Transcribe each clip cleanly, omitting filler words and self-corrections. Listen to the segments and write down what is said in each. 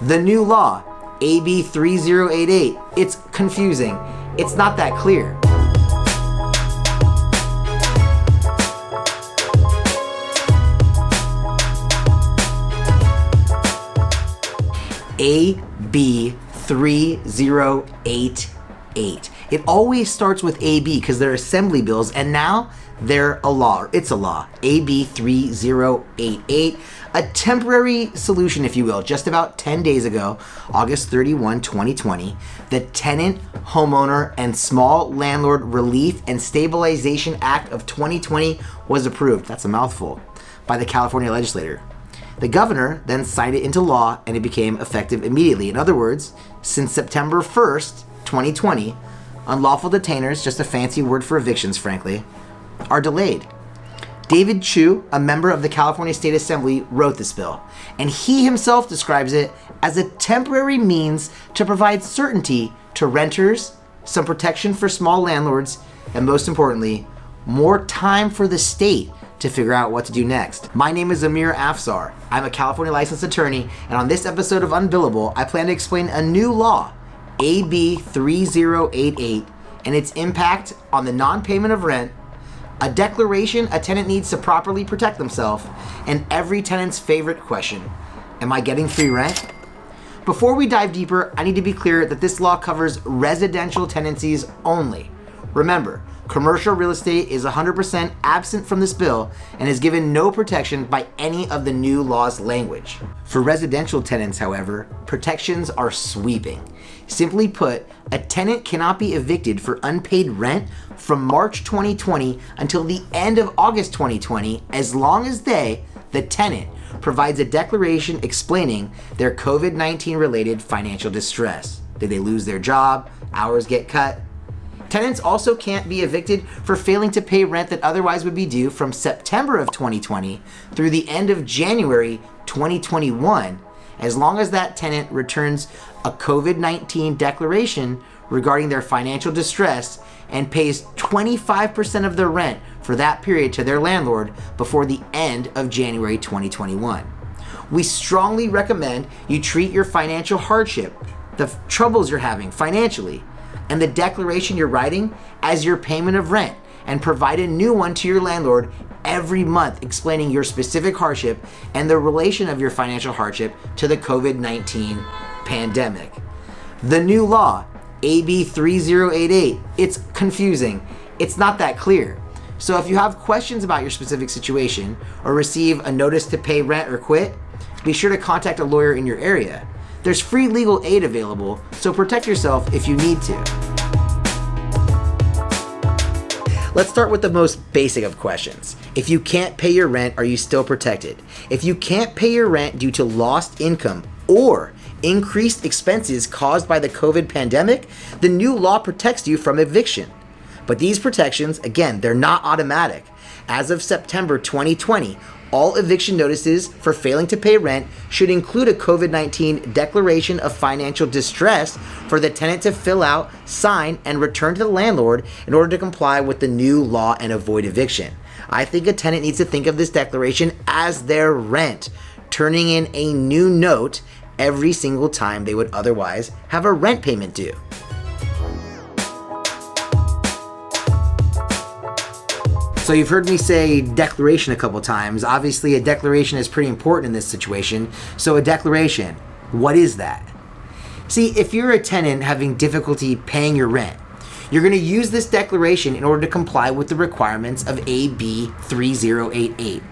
The new law, AB 3088, it's confusing. It's not that clear. AB 3088. It always starts with AB because they're assembly bills, and now they're a law. It's a law. AB 3088. A temporary solution, if you will. Just about 10 days ago, August 31, 2020, the Tenant, Homeowner, and Small Landlord Relief and Stabilization Act of 2020 was approved. That's a mouthful. By the California legislature. The governor then signed it into law and it became effective immediately. In other words, since September 1st, 2020, unlawful detainers, just a fancy word for evictions, frankly, are delayed. David Chu, a member of the California State Assembly, wrote this bill, and he himself describes it as a temporary means to provide certainty to renters, some protection for small landlords, and most importantly, more time for the state to figure out what to do next. My name is Amir Afsar. I'm a California licensed attorney, and on this episode of Unbillable, I plan to explain a new law, AB 3088, and its impact on the non-payment of rent, a declaration a tenant needs to properly protect themselves, and every tenant's favorite question, am I getting free rent? Before we dive deeper, I need to be clear that this law covers residential tenancies only. Remember, commercial real estate is 100% absent from this bill and is given no protection by any of the new law's language. For residential tenants, however, protections are sweeping. Simply put, a tenant cannot be evicted for unpaid rent from March 2020 until the end of August 2020 as long as they, the tenant, provides a declaration explaining their COVID-19 related financial distress. Did they lose their job? Hours get cut? Tenants also can't be evicted for failing to pay rent that otherwise would be due from September of 2020 through the end of January 2021, as long as that tenant returns a COVID-19 declaration regarding their financial distress and pays 25% of their rent for that period to their landlord before the end of January 2021. We strongly recommend you treat your financial hardship, the troubles you're having financially, and the declaration you're writing as your payment of rent, and provide a new one to your landlord every month explaining your specific hardship and the relation of your financial hardship to the COVID-19 pandemic. The new law, AB 3088, it's confusing. It's not that clear. So if you have questions about your specific situation or receive a notice to pay rent or quit, be sure to contact a lawyer in your area. There's free legal aid available, so protect yourself if you need to. Let's start with the most basic of questions. If you can't pay your rent, are you still protected? If you can't pay your rent due to lost income or increased expenses caused by the COVID pandemic, the new law protects you from eviction. But these protections, again, they're not automatic. As of September 2020, all eviction notices for failing to pay rent should include a COVID-19 declaration of financial distress for the tenant to fill out, sign, and return to the landlord in order to comply with the new law and avoid eviction. I think a tenant needs to think of this declaration as their rent, turning in a new note every single time they would otherwise have a rent payment due. So you've heard me say declaration a couple times. Obviously, a declaration is pretty important in this situation. So a declaration, what is that? See, if you're a tenant having difficulty paying your rent, you're going to use this declaration in order to comply with the requirements of AB 3088.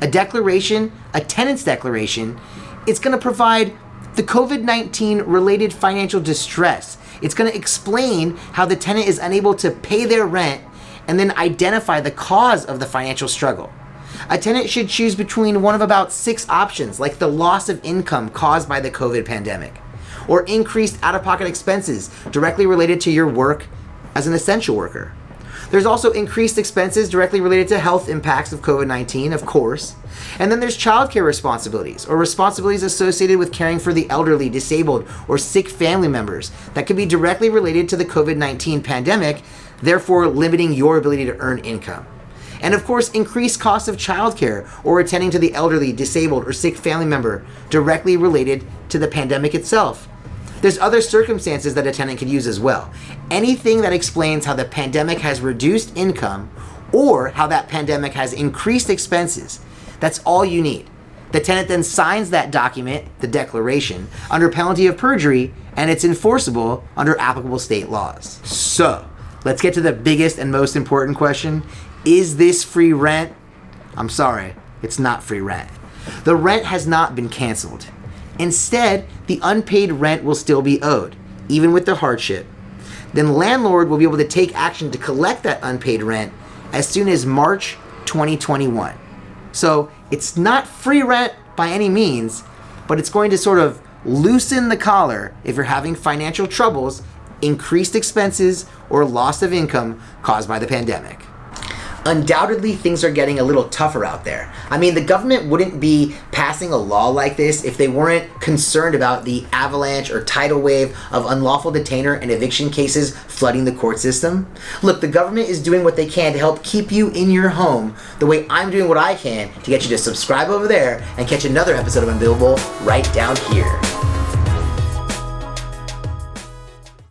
A declaration, a tenant's declaration, it's going to provide the COVID-19 related financial distress. It's going to explain how the tenant is unable to pay their rent and then identify the cause of the financial struggle. A tenant should choose between one of about 6 options, like the loss of income caused by the COVID pandemic, or increased out-of-pocket expenses directly related to your work as an essential worker. There's also increased expenses directly related to health impacts of COVID-19, of course. And then there's childcare responsibilities or responsibilities associated with caring for the elderly, disabled, or sick family members that could be directly related to the COVID-19 pandemic, therefore limiting your ability to earn income. And of course, increased costs of childcare or attending to the elderly, disabled, or sick family member directly related to the pandemic itself. There's other circumstances that a tenant could use as well. Anything that explains how the pandemic has reduced income or how that pandemic has increased expenses. That's all you need. The tenant then signs that document, the declaration, under penalty of perjury, and it's enforceable under applicable state laws. So, let's get to the biggest and most important question. Is this free rent? I'm sorry, it's not free rent. The rent has not been canceled. Instead, the unpaid rent will still be owed, even with the hardship. Then landlord will be able to take action to collect that unpaid rent as soon as March 2021. So it's not free rent by any means, but it's going to sort of loosen the collar if you're having financial troubles, increased expenses, or loss of income caused by the pandemic. Undoubtedly, things are getting a little tougher out there. I mean, the government wouldn't be passing a law like this if they weren't concerned about the avalanche or tidal wave of unlawful detainer and eviction cases flooding the court system. Look, the government is doing what they can to help keep you in your home the way I'm doing what I can to get you to subscribe over there and catch another episode of Unbillable right down here.